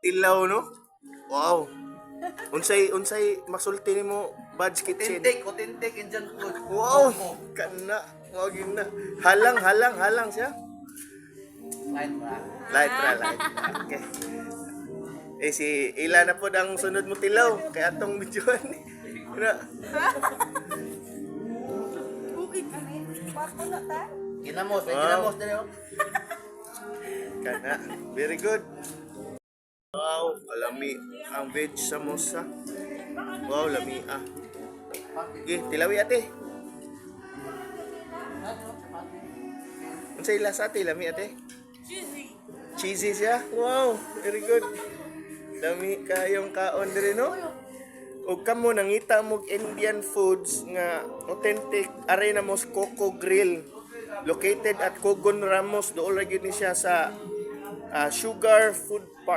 Tilaw no? Wow. Unsay masulti nimo Bud's Kitchen. Authentic Indian food. Wow, kana mo na. Halang siya. Light ba? Light. Okay. Si Ila na po ang sunod mo tilaw kaya atong videoan ni. Bukid kami. Papo na ta. Ginamos, may Wow. ginamos din oh. Kana, very good. Wow, alami ang veg samosa. Wow, lami ah. Okay, tilawi ate. Unsay lasa ate, lami ate? Cheesy siya? Wow, very good. Dami kayong kaon diri no? O kamo nangita mo Indian foods nga authentic Arena Mos Coco Grill located at Cogon Ramos dool ra gyud ni siya sa Sugar Food Park.